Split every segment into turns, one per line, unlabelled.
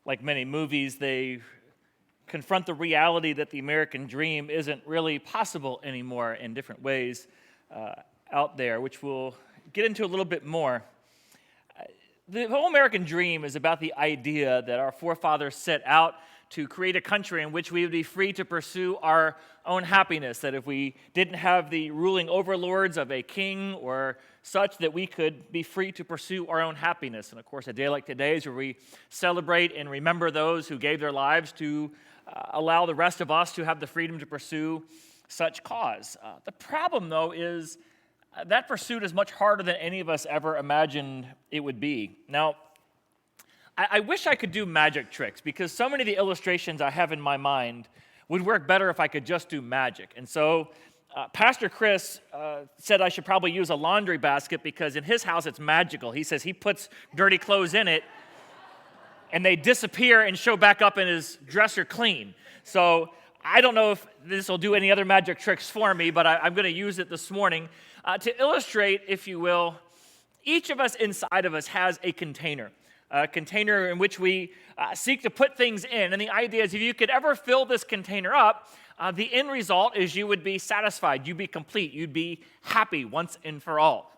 Like many movies, they confront the reality that the American dream isn't really possible anymore in different ways out there, which we'll get into a little bit more. The whole American dream is about the idea that our forefathers set out to create a country in which we would be free to pursue our own happiness, that if we didn't have the ruling overlords of a king or such, that we could be free to pursue our own happiness. And of course, a day like today is where we celebrate and remember those who gave their lives to allow the rest of us to have the freedom to pursue such cause. The problem, though, is that pursuit is much harder than any of us ever imagined it would be. Now, I wish I could do magic tricks, because so many of the illustrations I have in my mind would work better if I could just do magic. And so Pastor Chris said I should probably use a laundry basket, because in his house it's magical. He says he puts dirty clothes in it and they disappear and show back up in his dresser clean. So I don't know if this will do any other magic tricks for me, but I'm going to use it this morning to illustrate, if you will, each of us inside of us has a container in which we seek to put things in. And the idea is, if you could ever fill this container up, the end result is you would be satisfied, you'd be complete, you'd be happy once and for all.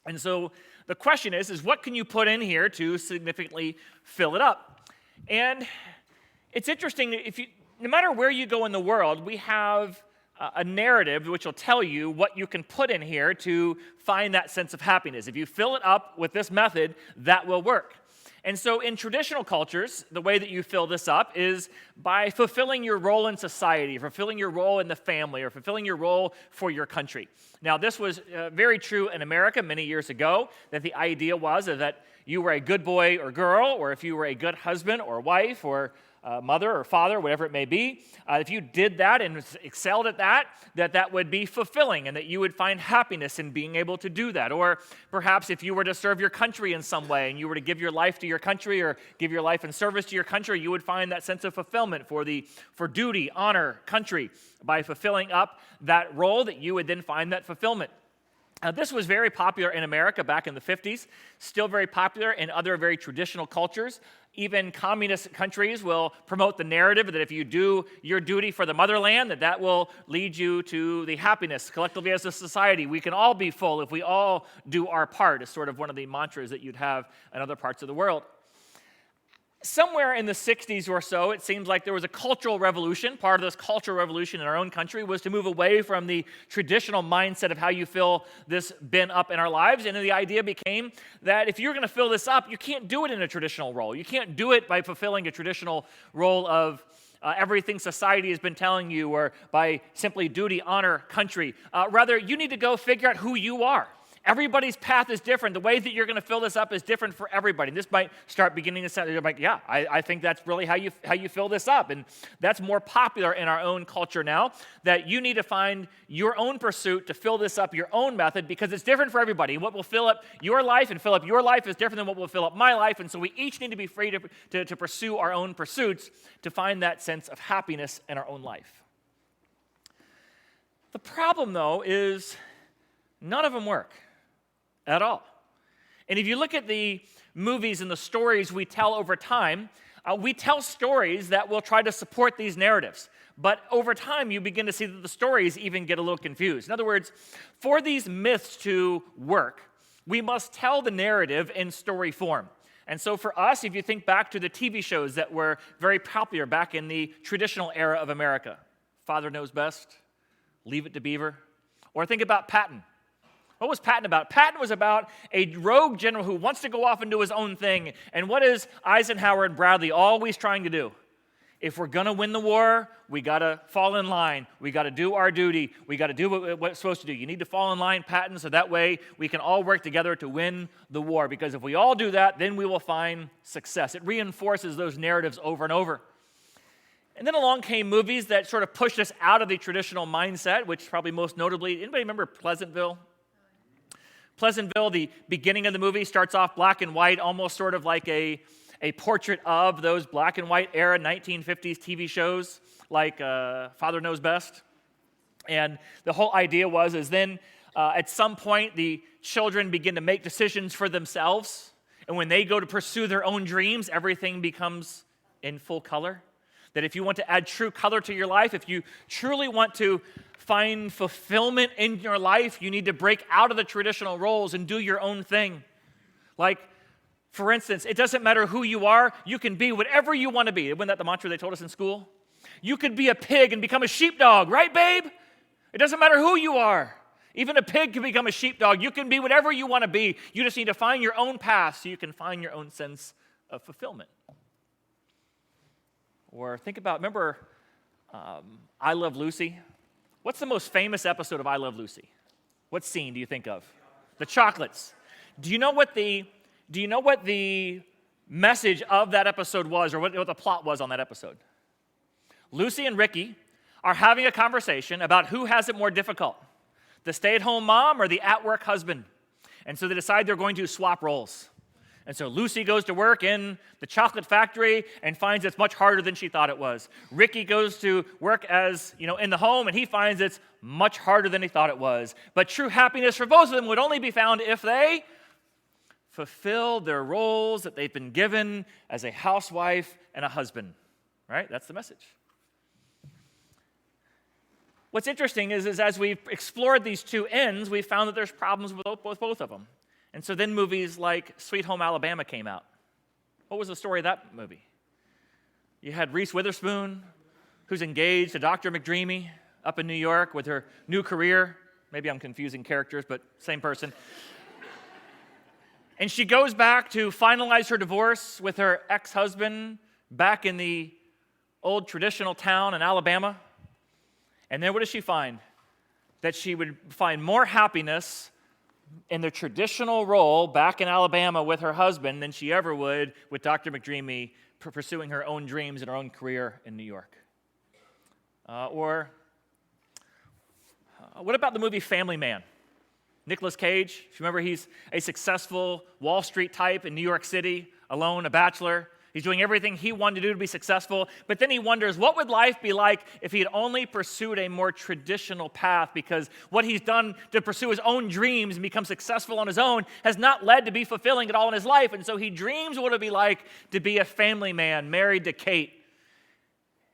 And so the question is what can you put in here to significantly fill it up? And it's interesting, no matter where you go in the world, we have a narrative which will tell you what you can put in here to find that sense of happiness. If you fill it up with this method, that will work. And so in traditional cultures, the way that you fill this up is by fulfilling your role in society, fulfilling your role in the family, or fulfilling your role for your country. Now, this was very true in America many years ago, that the idea was that you were a good boy or girl, or if you were a good husband or wife or mother or father, whatever it may be, if you did that and excelled at that would be fulfilling, and that you would find happiness in being able to do that. Or perhaps if you were to serve your country in some way, and you were to give your life to your country, or give your life in service to your country, you would find that sense of fulfillment for duty, honor, country. By fulfilling up that role, that you would then find that fulfillment. This was very popular in America back in the 50s, still very popular in other very traditional cultures. Even communist countries will promote the narrative that if you do your duty for the motherland, that will lead you to the happiness. Collectively as a society, we can all be full if we all do our part, is sort of one of the mantras that you'd have in other parts of the world. Somewhere in the 60s or so, it seems like there was a cultural revolution. Part of this cultural revolution in our own country was to move away from the traditional mindset of how you fill this bin up in our lives. And the idea became that if you're going to fill this up, you can't do it in a traditional role. You can't do it by fulfilling a traditional role of everything society has been telling you, or by simply duty, honor, country. Rather, you need to go figure out who you are. Everybody's path is different. The way that you're going to fill this up is different for everybody. And this might start beginning to sound like, yeah, I think that's really how you fill this up. And that's more popular in our own culture now, that you need to find your own pursuit to fill this up, your own method, because it's different for everybody. What will fill up your life and fill up your life is different than what will fill up my life. And so we each need to be free to pursue our own pursuits to find that sense of happiness in our own life. The problem, though, is none of them work at all. And if you look at the movies and the stories we tell over time, we tell stories that will try to support these narratives. But over time, you begin to see that the stories even get a little confused. In other words, for these myths to work, we must tell the narrative in story form. And so for us, if you think back to the TV shows that were very popular back in the traditional era of America, Father Knows Best, Leave It to Beaver, or think about Patton. What was Patton about? Patton was about a rogue general who wants to go off and do his own thing. And what is Eisenhower and Bradley always trying to do? If we're going to win the war, we got to fall in line. We got to do our duty. We got to do what we're supposed to do. You need to fall in line, Patton, so that way we can all work together to win the war. Because if we all do that, then we will find success. It reinforces those narratives over and over. And then along came movies that sort of pushed us out of the traditional mindset, which probably most notably, anybody remember Pleasantville? Pleasantville, the beginning of the movie starts off black and white, almost sort of like a portrait of those black and white era 1950s TV shows like Father Knows Best. And the whole idea is then at some point the children begin to make decisions for themselves. And when they go to pursue their own dreams, everything becomes in full color. That if you want to add true color to your life, if you truly want to find fulfillment in your life, you need to break out of the traditional roles and do your own thing. Like, for instance, it doesn't matter who you are, you can be whatever you want to be. Wasn't that the mantra they told us in school? You could be a pig and become a sheepdog, right, babe? It doesn't matter who you are. Even a pig can become a sheepdog. You can be whatever you want to be. You just need to find your own path so you can find your own sense of fulfillment. Or think about, remember I Love Lucy? What's the most famous episode of I Love Lucy? What scene do you think of? The chocolates. Do you know what the message of that episode was, or what the plot was on that episode? Lucy and Ricky are having a conversation about who has it more difficult, the stay-at-home mom or the at-work husband. And so they decide they're going to swap roles. And so Lucy goes to work in the chocolate factory and finds it's much harder than she thought it was. Ricky goes to work as, in the home, and he finds it's much harder than he thought it was. But true happiness for both of them would only be found if they fulfill their roles that they've been given as a housewife and a husband. Right? That's the message. What's interesting is as we've explored these two ends, we've found that there's problems with both of them. And so then movies like Sweet Home Alabama came out. What was the story of that movie? You had Reese Witherspoon, who's engaged to Dr. McDreamy up in New York with her new career. Maybe I'm confusing characters, but same person. And she goes back to finalize her divorce with her ex-husband back in the old traditional town in Alabama. And then what does she find? That she would find more happiness in the traditional role back in Alabama with her husband than she ever would with Dr. McDreamy pursuing her own dreams and her own career in New York. Or what about the movie Family Man? Nicolas Cage, if you remember, he's a successful Wall Street type in New York City, alone, a bachelor. He's doing everything he wanted to do to be successful, but then he wonders, what would life be like if he had only pursued a more traditional path? Because what he's done to pursue his own dreams and become successful on his own has not led to be fulfilling at all in his life. And so he dreams what it would be like to be a family man married to Kate.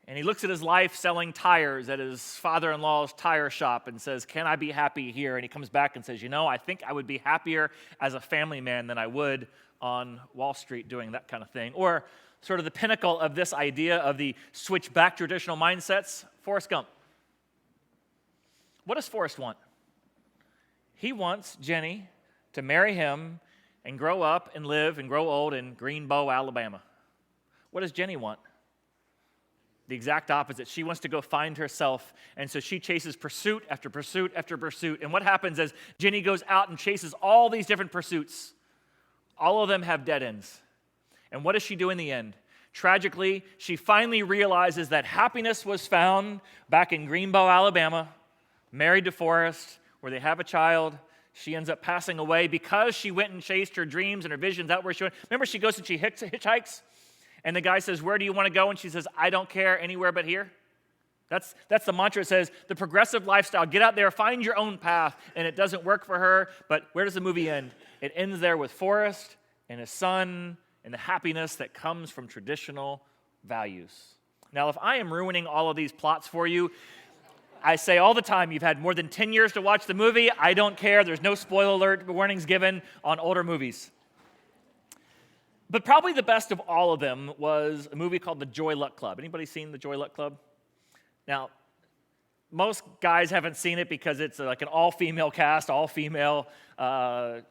And he looks at his life selling tires at his father-in-law's tire shop and says, can I be happy here? And he comes back and says, I think I would be happier as a family man than I would on Wall Street doing that kind of thing. Or sort of the pinnacle of this idea of the switch back traditional mindsets, Forrest Gump. What does Forrest want? He wants Jenny to marry him and grow up and live and grow old in Greenbow, Alabama. What does Jenny want? The exact opposite. She wants to go find herself, and so she chases pursuit after pursuit after pursuit. And what happens is Jenny goes out and chases all these different pursuits. All of them have dead ends. And what does she do in the end? Tragically, she finally realizes that happiness was found back in Greenbow, Alabama, married to Forrest, where they have a child. She ends up passing away because she went and chased her dreams and her visions out where she went. Remember, she goes and she hitchhikes, and the guy says, where do you want to go? And she says, I don't care, anywhere but here. That's the mantra. It says, the progressive lifestyle, get out there, find your own path. And it doesn't work for her, but where does the movie end? It ends there with Forrest and his son and the happiness that comes from traditional values. Now, if I am ruining all of these plots for you, I say all the time, you've had more than 10 years to watch the movie. I don't care. There's no spoiler alert warnings given on older movies. But probably the best of all of them was a movie called The Joy Luck Club. Anybody seen The Joy Luck Club? Now, most guys haven't seen it because it's like an all-female cast, all-female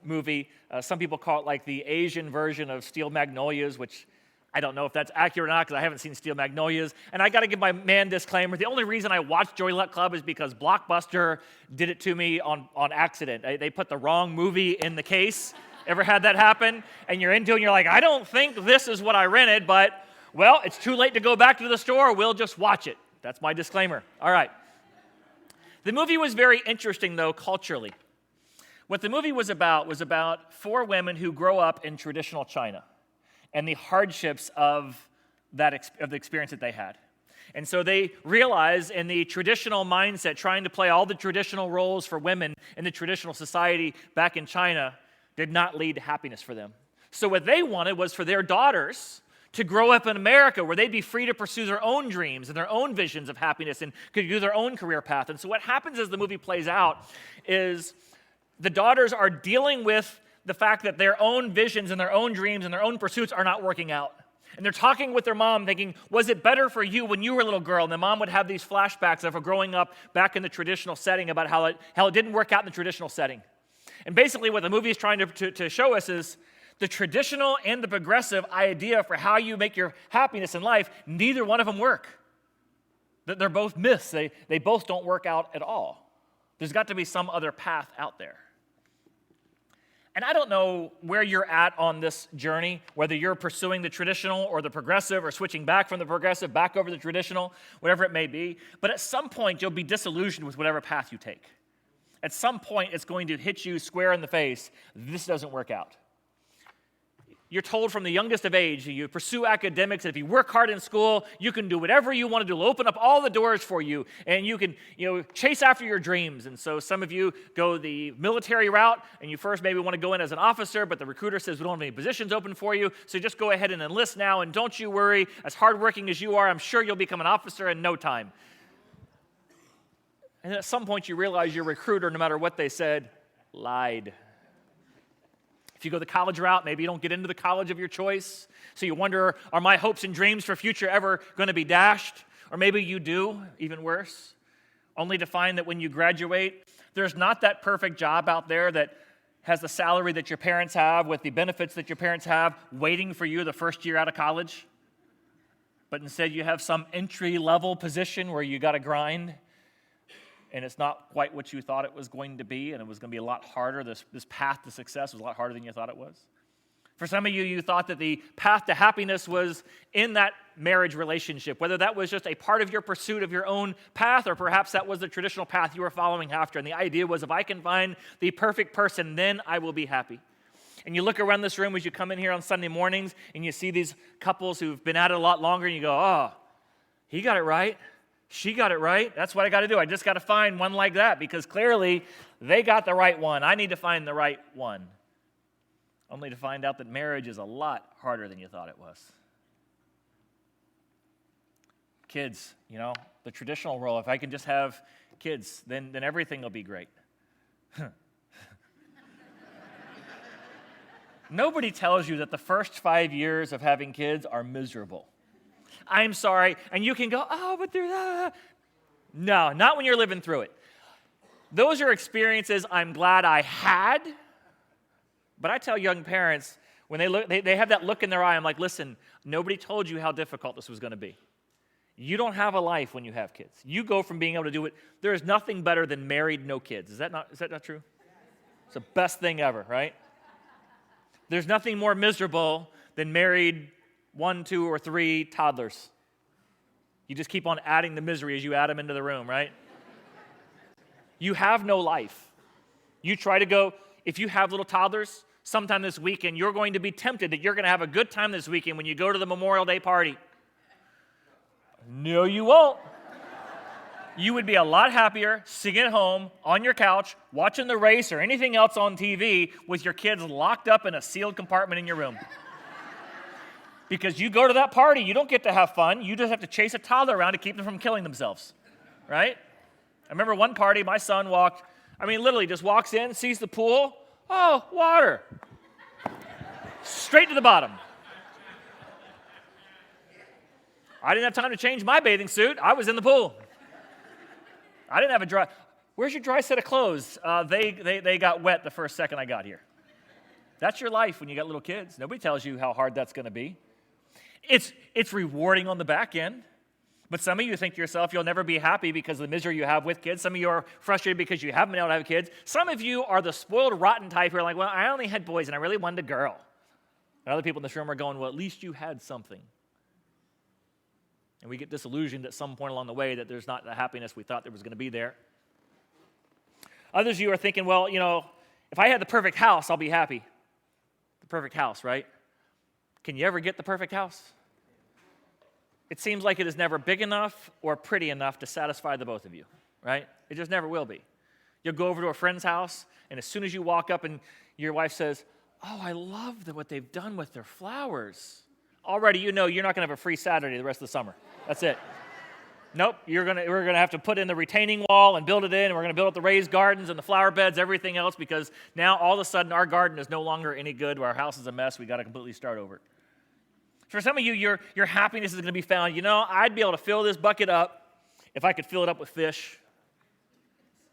movie. Some people call it like the Asian version of Steel Magnolias, which I don't know if that's accurate or not because I haven't seen Steel Magnolias. And I got to give my man disclaimer. The only reason I watched Joy Luck Club is because Blockbuster did it to me on accident. They put the wrong movie in the case. Ever had that happen? And you're into it and you're like, I don't think this is what I rented, but, well, it's too late to go back to the store. We'll just watch it. That's my disclaimer. All right. The movie was very interesting, though, culturally. What the movie was about 4 women who grow up in traditional China and the hardships of the experience that they had. And so they realize in the traditional mindset, trying to play all the traditional roles for women in the traditional society back in China did not lead to happiness for them. So what they wanted was for their daughters to grow up in America where they'd be free to pursue their own dreams and their own visions of happiness and could do their own career path. And so what happens as the movie plays out is the daughters are dealing with the fact that their own visions and their own dreams and their own pursuits are not working out. And they're talking with their mom thinking, was it better for you when you were a little girl? And the mom would have these flashbacks of her growing up back in the traditional setting about how it didn't work out in the traditional setting. And basically what the movie is trying to show us is the traditional and the progressive idea for how you make your happiness in life, neither one of them work. They're both myths. They both don't work out at all. There's got to be some other path out there. And I don't know where you're at on this journey, whether you're pursuing the traditional or the progressive or switching back from the progressive back over to the traditional, whatever it may be. But at some point, you'll be disillusioned with whatever path you take. At some point, it's going to hit you square in the face. This doesn't work out. You're told from the youngest of age, you pursue academics, and if you work hard in school, you can do whatever you want to do. It'll open up all the doors for you, and you can chase after your dreams. And so some of you go the military route, and you first maybe want to go in as an officer, but the recruiter says we don't have any positions open for you, so just go ahead and enlist now, and don't you worry. As hardworking as you are, I'm sure you'll become an officer in no time. And at some point, you realize your recruiter, no matter what they said, lied. If you go the college route, maybe you don't get into the college of your choice. So you wonder, are my hopes and dreams for future ever going to be dashed? Or maybe you do, even worse, only to find that when you graduate, there's not that perfect job out there that has the salary that your parents have with the benefits that your parents have waiting for you the first year out of college. But instead you have some entry-level position where you got to grind. And it's not quite what you thought it was going to be, and it was going to be a lot harder. This path to success was a lot harder than you thought it was. For some of you, you thought that the path to happiness was in that marriage relationship, whether that was just a part of your pursuit of your own path, or perhaps that was the traditional path you were following after. And the idea was, if I can find the perfect person, then I will be happy. And you look around this room as you come in here on Sunday mornings, and you see these couples who've been at it a lot longer, and you go, oh, he got it right. She got it right. That's what I got to do. I just got to find one like that because clearly they got the right one. I need to find the right one. Only to find out that marriage is a lot harder than you thought it was. Kids, the traditional role, if I can just have kids, then everything will be great. Nobody tells you that the first 5 years of having kids are miserable. I'm sorry. And you can go, oh, but they're that. No, not when you're living through it. Those are experiences I'm glad I had. But I tell young parents, when they have that look in their eye, I'm like, listen, nobody told you how difficult this was going to be. You don't have a life when you have kids. You go from being able to do it. There is nothing better than married, no kids. Is that not true? It's the best thing ever, right? There's nothing more miserable than married 1, 2, or 3 toddlers. You just keep on adding the misery as you add them into the room, right? You have no life. You try to go, if you have little toddlers, sometime this weekend, you're going to be tempted that you're going to have a good time this weekend when you go to the Memorial Day party. No, you won't. You would be a lot happier sitting at home on your couch, watching the race or anything else on TV with your kids locked up in a sealed compartment in your room. Because you go to that party, you don't get to have fun. You just have to chase a toddler around to keep them from killing themselves, right? I remember one party, my son literally just walks in, sees the pool. Oh, water. Straight to the bottom. I didn't have time to change my bathing suit. I was in the pool. I didn't have a dry. Where's your dry set of clothes? They got wet the first second I got here. That's your life when you got little kids. Nobody tells you how hard that's going to be. It's rewarding on the back end. But some of you think to yourself you'll never be happy because of the misery you have with kids. Some of you are frustrated because you haven't been able to have kids. Some of you are the spoiled, rotten type who are like, well, I only had boys and I really wanted a girl. And other people in this room are going, well, at least you had something. And we get disillusioned at some point along the way that there's not the happiness we thought there was going to be there. Others of you are thinking, well, if I had the perfect house, I'll be happy. The perfect house, right? Can you ever get the perfect house? It seems like it is never big enough or pretty enough to satisfy the both of you, right? It just never will be. You'll go over to a friend's house, and as soon as you walk up and your wife says, oh, I love what they've done with their flowers. already you know you're not going to have a free Saturday the rest of the summer. That's it. Nope, we're going to have to put in the retaining wall and build it in, and we're going to build up the raised gardens and the flower beds, everything else, because now all of a sudden our garden is no longer any good, our house is a mess, we got to completely start over. For some of you, your happiness is going to be found, I'd be able to fill this bucket up if I could fill it up with fish.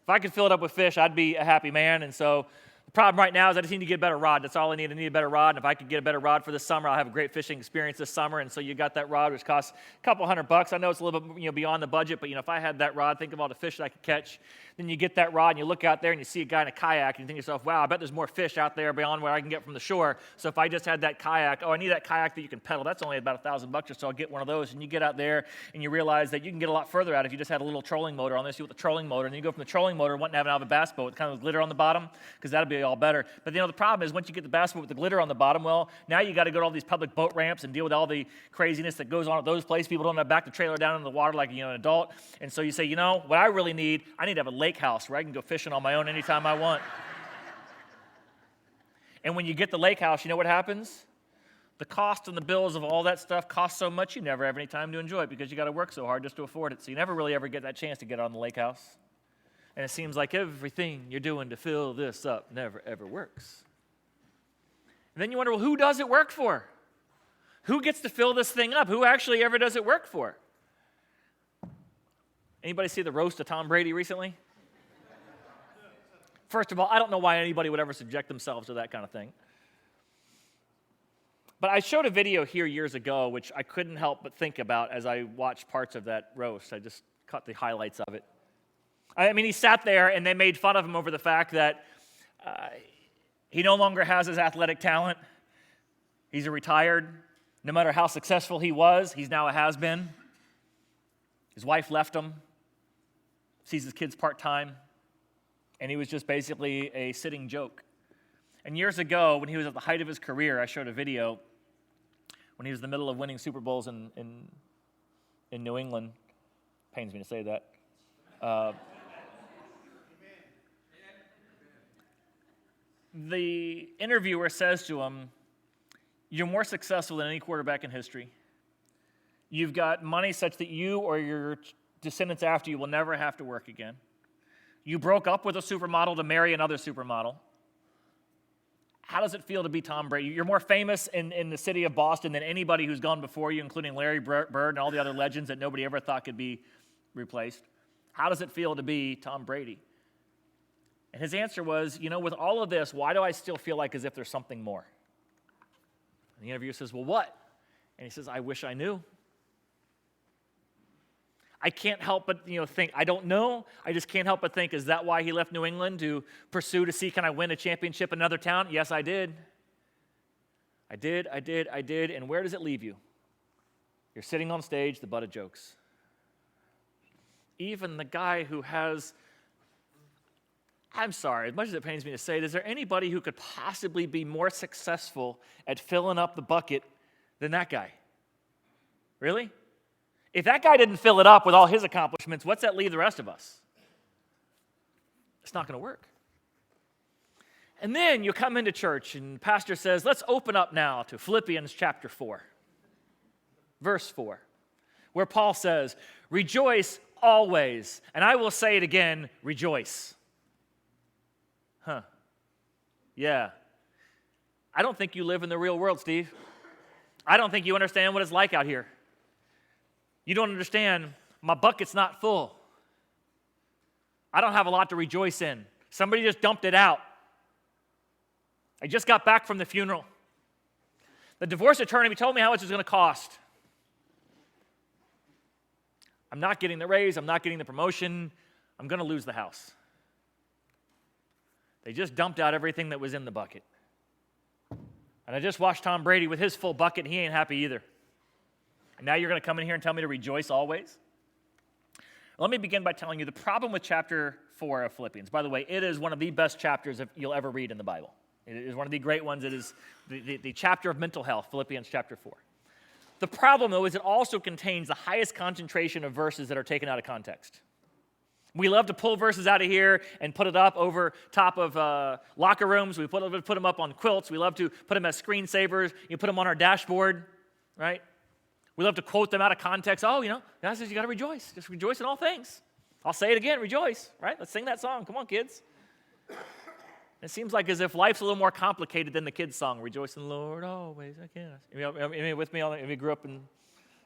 If I could fill it up with fish, I'd be a happy man, and so the problem right now is I just need to get a better rod. That's all I need. I need a better rod. And if I could get a better rod for this summer, I'll have a great fishing experience this summer. And so you got that rod, which costs a couple $100. I know it's a little bit beyond the budget, but if I had that rod, think of all the fish that I could catch. Then you get that rod and you look out there and you see a guy in a kayak and you think to yourself, wow, I bet there's more fish out there beyond what I can get from the shore. So if I just had that kayak, I need that kayak that you can pedal. That's only about $1,000 or so. I'll get one of those. And you get out there and you realize that you can get a lot further out if you just had a little trolling motor on this. You with the trolling motor, and then you go from the trolling motor wanting to have a bass boat with kind of glitter on the bottom, because that'd be all better. But the problem is once you get the bass boat with the glitter on the bottom, well, now you got to go to all these public boat ramps and deal with all the craziness that goes on at those places. People don't have back the trailer down in the water like an adult. And so you say, what I really need, I need to have a lake house where I can go fishing on my own anytime I want. And when you get the lake house, you know what happens? The cost and the bills of all that stuff cost so much you never have any time to enjoy it because you got to work so hard just to afford it. So you never really ever get that chance to get on the lake house. And it seems like everything you're doing to fill this up never, ever works. And then you wonder, well, who does it work for? Who gets to fill this thing up? Who actually ever does it work for? Anybody see the roast of Tom Brady recently? First of all, I don't know why anybody would ever subject themselves to that kind of thing. But I showed a video here years ago, which I couldn't help but think about as I watched parts of that roast. I just caught the highlights of it. He sat there and they made fun of him over the fact that he no longer has his athletic talent. He's a retired. No matter how successful he was, he's now a has-been. His wife left him, sees his kids part-time, and he was just basically a sitting joke. And years ago, when he was at the height of his career, I showed a video when he was in the middle of winning Super Bowls in New England. Pains me to say that. The interviewer says to him, you're more successful than any quarterback in history. You've got money such that you or your descendants after you will never have to work again. You broke up with a supermodel to marry another supermodel. How does it feel to be Tom Brady? You're more famous in the city of Boston than anybody who's gone before you, including Larry Bird and all the other legends that nobody ever thought could be replaced. How does it feel to be Tom Brady? And his answer was, with all of this, why do I still feel like as if there's something more? And the interviewer says, well, what? And he says, I wish I knew. I can't help but think, I don't know. I just can't help but think, is that why he left New England to pursue to see, can I win a championship in another town? Yes, I did. I did. And where does it leave you? You're sitting on stage, the butt of jokes. Even the guy who has, I'm sorry, as much as it pains me to say it, is there anybody who could possibly be more successful at filling up the bucket than that guy? Really? If that guy didn't fill it up with all his accomplishments, what's that leave the rest of us? It's not going to work. And then you come into church and the pastor says, let's open up now to Philippians chapter 4, verse 4, where Paul says, rejoice always. And I will say it again, rejoice. Yeah. I don't think you live in the real world, Steve. I don't think you understand what it's like out here. You don't understand, my bucket's not full. I don't have a lot to rejoice in. Somebody just dumped it out. I just got back from the funeral. The divorce attorney told me how much it was going to cost. I'm not getting the raise. I'm not getting the promotion. I'm going to lose the house. They just dumped out everything that was in the bucket. And I just watched Tom Brady with his full bucket, and he ain't happy either. And now you're going to come in here and tell me to rejoice always? Let me begin by telling you the problem with chapter 4 of Philippians. By the way, it is one of the best chapters you'll ever read in the Bible. It is one of the great ones. It is the chapter of mental health, Philippians chapter 4. The problem, though, is it also contains the highest concentration of verses that are taken out of context. We love to pull verses out of here and put it up over top of locker rooms. We put them up on quilts. We love to put them as screensavers. You put them on our dashboard. right? We love to quote them out of context. Oh, God says you got to rejoice. Just rejoice in all things. I'll say it again, rejoice, right? Let's sing that song. Come on, kids. It seems like as if life's a little more complicated than the kids' song, rejoice in the Lord always again. Any with me? If you grew up in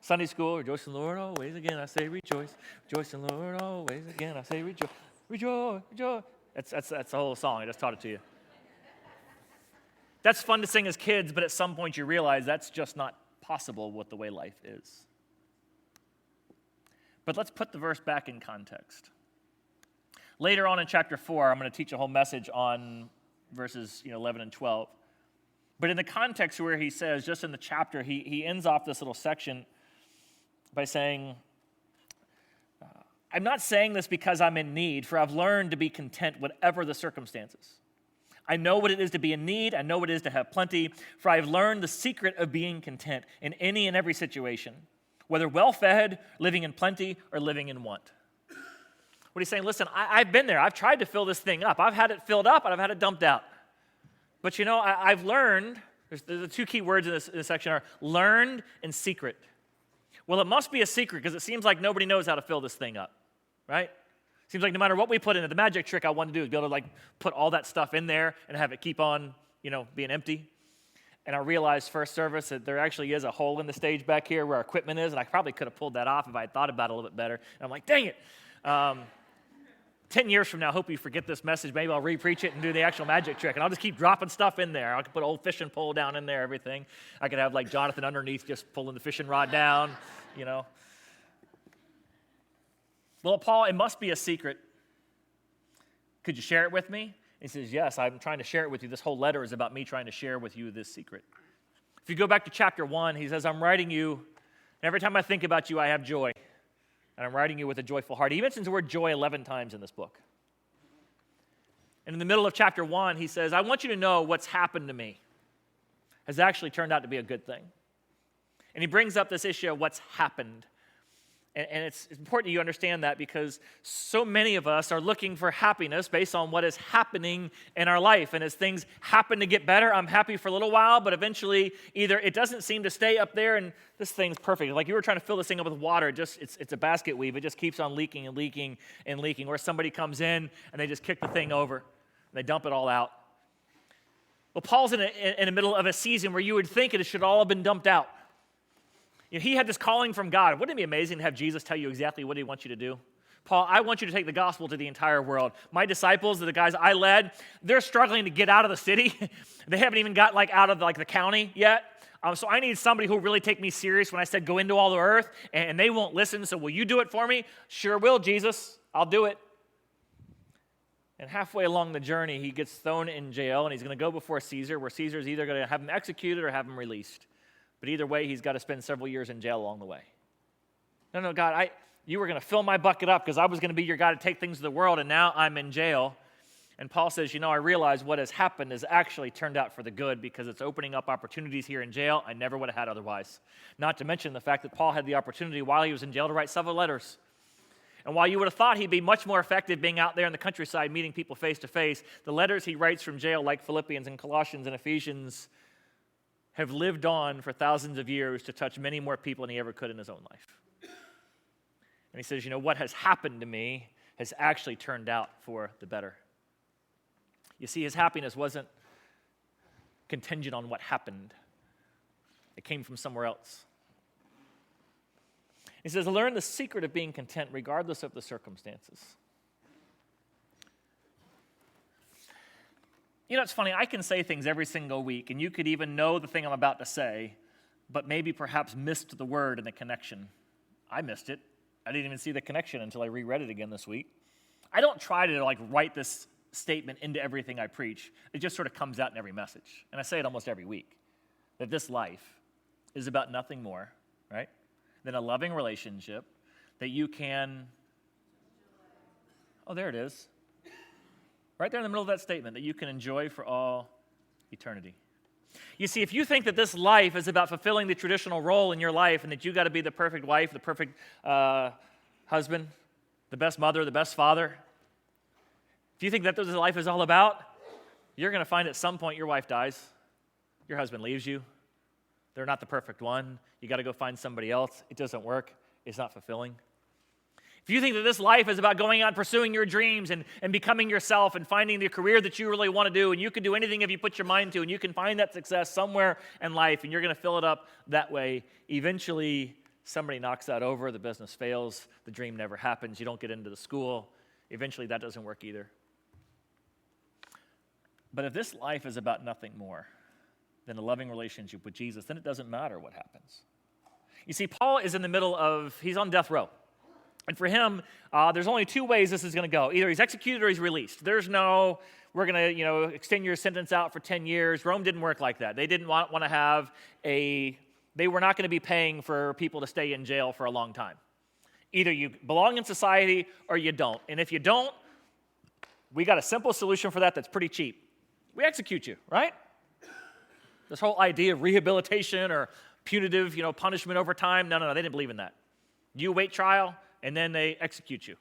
Sunday school, rejoice in the Lord always again, I say rejoice. Rejoice in the Lord always again, I say rejoice. Rejoice, rejoice. That's the whole song. I just taught it to you. That's fun to sing as kids, but at some point you realize that's just not possible with the way life is. But let's put the verse back in context. Later on in chapter 4, I'm going to teach a whole message on verses 11 and 12. But in the context where he says, just in the chapter, he ends off this little section by saying, I'm not saying this because I'm in need, for I've learned to be content whatever the circumstances. I know what it is to be in need. I know what it is to have plenty, for I've learned the secret of being content in any and every situation, whether well-fed, living in plenty, or living in want. What he's saying, listen, I've been there. I've tried to fill this thing up. I've had it filled up, and I've had it dumped out. But I've learned, the two key words in this section are learned and secret. Well, it must be a secret because it seems like nobody knows how to fill this thing up, right? Seems like no matter what we put in it, the magic trick I want to do is be able to put all that stuff in there and have it keep on, being empty. And I realized first service that there actually is a hole in the stage back here where our equipment is, and I probably could have pulled that off if I had thought about it a little bit better. And I'm like, dang it. 10 years from now, I hope you forget this message. Maybe I'll re-preach it and do the actual magic trick. And I'll just keep dropping stuff in there. I could put an old fishing pole down in there, everything. I could have Jonathan underneath just pulling the fishing rod down, Well, Paul, it must be a secret. Could you share it with me? He says, yes, I'm trying to share it with you. This whole letter is about me trying to share with you this secret. If you go back to chapter 1, he says, I'm writing you, and every time I think about you, I have joy. And I'm writing you with a joyful heart. He mentions the word joy 11 times in this book. And in the middle of chapter 1, he says, I want you to know what's happened to me has actually turned out to be a good thing. And he brings up this issue of what's happened. And it's important you understand that because so many of us are looking for happiness based on what is happening in our life. And as things happen to get better, I'm happy for a little while, but eventually either it doesn't seem to stay up there and this thing's perfect. Like you were trying to fill this thing up with water, it's a basket weave. It just keeps on leaking and leaking and leaking. Or somebody comes in and they just kick the thing over and they dump it all out. Well, Paul's in the middle of a season where you would think it should all have been dumped out. He had this calling from God. Wouldn't it be amazing to have Jesus tell you exactly what he wants you to do? Paul, I want you to take the gospel to the entire world. My disciples, the guys I led, they're struggling to get out of the city. They haven't even got out of the county yet. So I need somebody who will really take me serious when I said go into all the earth, and they won't listen. So will you do it for me? Sure will, Jesus. I'll do it. And halfway along the journey, he gets thrown in jail, and he's going to go before Caesar, where Caesar's either going to have him executed or have him released. But either way, he's got to spend several years in jail along the way. No, God, you were going to fill my bucket up because I was going to be your guy to take things to the world, and now I'm in jail. And Paul says, I realize what has happened has actually turned out for the good because it's opening up opportunities here in jail I never would have had otherwise. Not to mention the fact that Paul had the opportunity while he was in jail to write several letters. And while you would have thought he'd be much more effective being out there in the countryside meeting people face to face, the letters he writes from jail, like Philippians and Colossians and Ephesians, have lived on for thousands of years to touch many more people than he ever could in his own life. And he says, what has happened to me has actually turned out for the better. You see, his happiness wasn't contingent on what happened. It came from somewhere else. He says, learn the secret of being content regardless of the circumstances. It's funny, I can say things every single week, and you could even know the thing I'm about to say, but maybe perhaps missed the word and the connection. I missed it. I didn't even see the connection until I reread it again this week. I don't try to write this statement into everything I preach. It just sort of comes out in every message. And I say it almost every week, that this life is about nothing more, right, than a loving relationship that you can, there it is. Right there in the middle of that statement, that you can enjoy for all eternity. You see, if you think that this life is about fulfilling the traditional role in your life and that you got to be the perfect wife, the perfect husband, the best mother, the best father, if you think that's what life is all about, you're going to find at some point your wife dies, your husband leaves you, They're not the perfect one. You got to go find somebody else. It doesn't work. It's not fulfilling. If you think that this life is about going out pursuing your dreams and becoming yourself and finding the career that you really want to do, and you can do anything if you put your mind to, and you can find that success somewhere in life, and you're going to fill it up that way, eventually somebody knocks that over, the business fails, the dream never happens, you don't get into the school, eventually that doesn't work either. But if this life is about nothing more than a loving relationship with Jesus, then it doesn't matter what happens. You see, Paul is in the middle of, he's on death row. And for him, there's only two ways this is going to go. Either he's executed or he's released. There's no, we're going to, extend your sentence out for 10 years. Rome didn't work like that. They didn't want to have they were not going to be paying for people to stay in jail for a long time. Either you belong in society or you don't. And if you don't, we got a simple solution for that that's pretty cheap. We execute you, right? This whole idea of rehabilitation or punitive, punishment over time, no, they didn't believe in that. You wait trial, and then they execute you,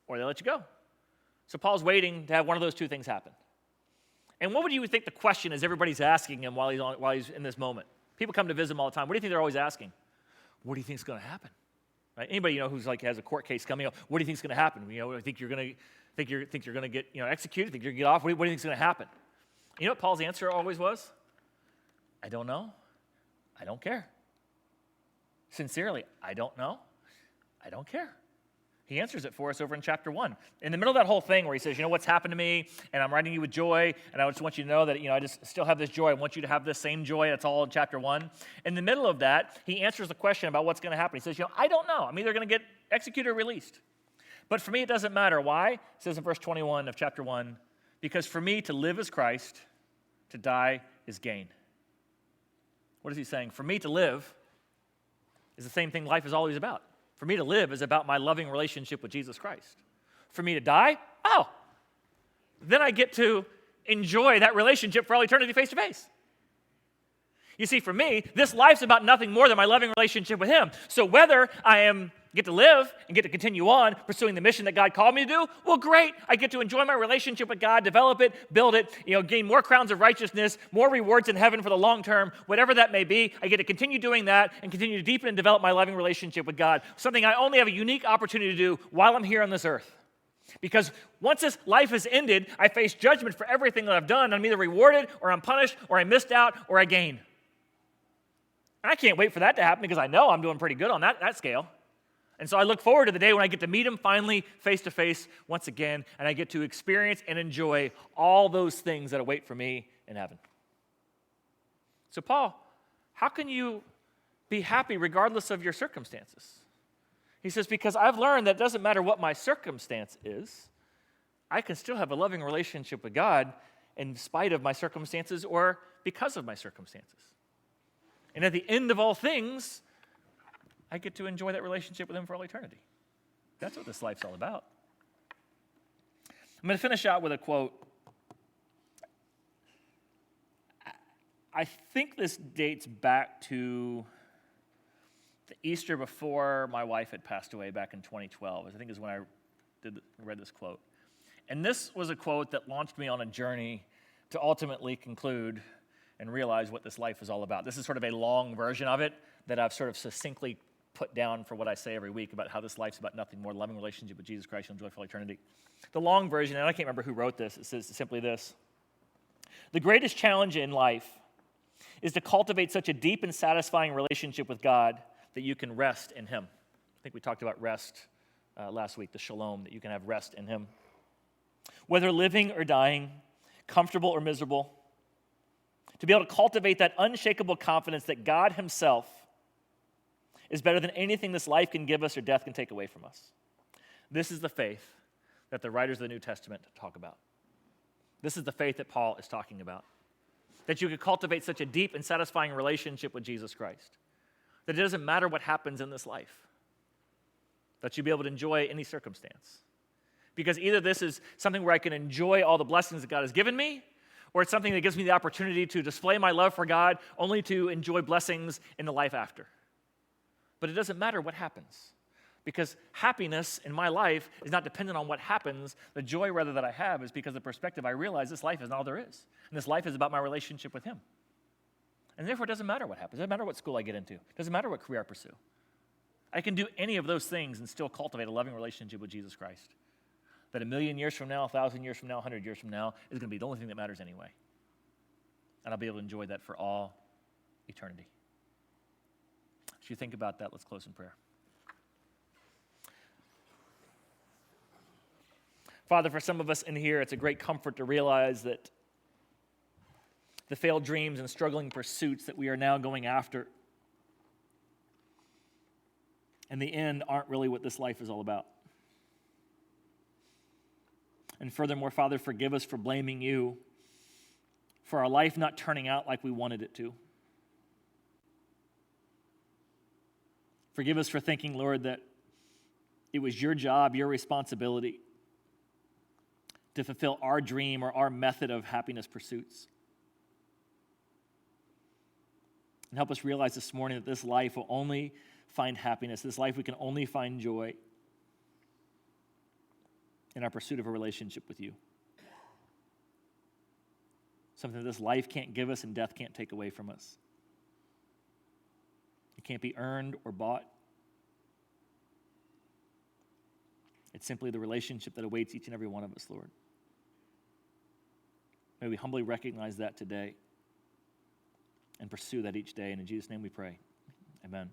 or they let you go. So Paul's waiting to have one of those two things happen. And what would you think the question is everybody's asking him while he's in this moment? People come to visit him all the time. What do you think they're always asking? What do you think is going to happen? Right? Anybody who's has a court case coming up? What do you think is going to happen? I think you're going to get executed. Think you're going to get off? What do you think is going to happen? You know what Paul's answer always was? I don't know. I don't care. Sincerely, I don't know. I don't care. He answers it for us over in chapter 1. In the middle of that whole thing where he says, what's happened to me, and I'm writing you with joy, and I just want you to know that, I just still have this joy. I want you to have this same joy. That's all in chapter 1. In the middle of that, he answers the question about what's going to happen. He says, I don't know. I'm either going to get executed or released. But for me, it doesn't matter. Why? It says in verse 21 of chapter 1, because for me to live is Christ, to die is gain. What is he saying? For me to live is the same thing life is always about. For me to live is about my loving relationship with Jesus Christ. For me to die, then I get to enjoy that relationship for all eternity face to face. You see, for me, this life's about nothing more than my loving relationship with him. So whether I get to live and get to continue on pursuing the mission that God called me to do, well, great. I get to enjoy my relationship with God, develop it, build it, gain more crowns of righteousness, more rewards in heaven for the long term, whatever that may be. I get to continue doing that and continue to deepen and develop my loving relationship with God, something I only have a unique opportunity to do while I'm here on this earth. Because once this life is ended, I face judgment for everything that I've done. I'm either rewarded or I'm punished or I missed out or I gain. And I can't wait for that to happen because I know I'm doing pretty good on that scale. And so I look forward to the day when I get to meet him finally face to face once again, and I get to experience and enjoy all those things that await for me in heaven. So Paul, how can you be happy regardless of your circumstances? He says, because I've learned that it doesn't matter what my circumstance is, I can still have a loving relationship with God in spite of my circumstances or because of my circumstances. And at the end of all things, I get to enjoy that relationship with him for all eternity. That's what this life's all about. I'm going to finish out with a quote. I think this dates back to the Easter before my wife had passed away back in 2012. I think is when I read this quote. And this was a quote that launched me on a journey to ultimately conclude and realize what this life is all about. This is sort of a long version of it that I've sort of succinctly put down for what I say every week about how this life's about nothing more, loving relationship with Jesus Christ and joyful eternity. The long version, and I can't remember who wrote this, it says simply this: the greatest challenge in life is to cultivate such a deep and satisfying relationship with God that you can rest in him. I think we talked about rest last week, the shalom, that you can have rest in him. Whether living or dying, comfortable or miserable, to be able to cultivate that unshakable confidence that God himself is better than anything this life can give us or death can take away from us. This is the faith that the writers of the New Testament talk about. This is the faith that Paul is talking about. That you could cultivate such a deep and satisfying relationship with Jesus Christ. That it doesn't matter what happens in this life. That you'll be able to enjoy any circumstance. Because either this is something where I can enjoy all the blessings that God has given me, or it's something that gives me the opportunity to display my love for God only to enjoy blessings in the life after. But it doesn't matter what happens, because happiness in my life is not dependent on what happens. The joy, rather, that I have is because of the perspective I realize this life is not all there is. And this life is about my relationship with him. And therefore, it doesn't matter what happens. It doesn't matter what school I get into. It doesn't matter what career I pursue. I can do any of those things and still cultivate a loving relationship with Jesus Christ. That 1,000,000 years from now, 1,000 years from now, 100 years from now is going to be the only thing that matters anyway. And I'll be able to enjoy that for all eternity. As you think about that, let's close in prayer. Father, for some of us in here, it's a great comfort to realize that the failed dreams and struggling pursuits that we are now going after in the end aren't really what this life is all about. And furthermore, Father, forgive us for blaming you for our life not turning out like we wanted it to. Forgive us for thinking, Lord, that it was your job, your responsibility to fulfill our dream or our method of happiness pursuits. And help us realize this morning that this life will only find happiness. This life we can only find joy in our pursuit of a relationship with you. Something that this life can't give us and death can't take away from us. It can't be earned or bought. It's simply the relationship that awaits each and every one of us, Lord. May we humbly recognize that today and pursue that each day. And in Jesus' name we pray. Amen.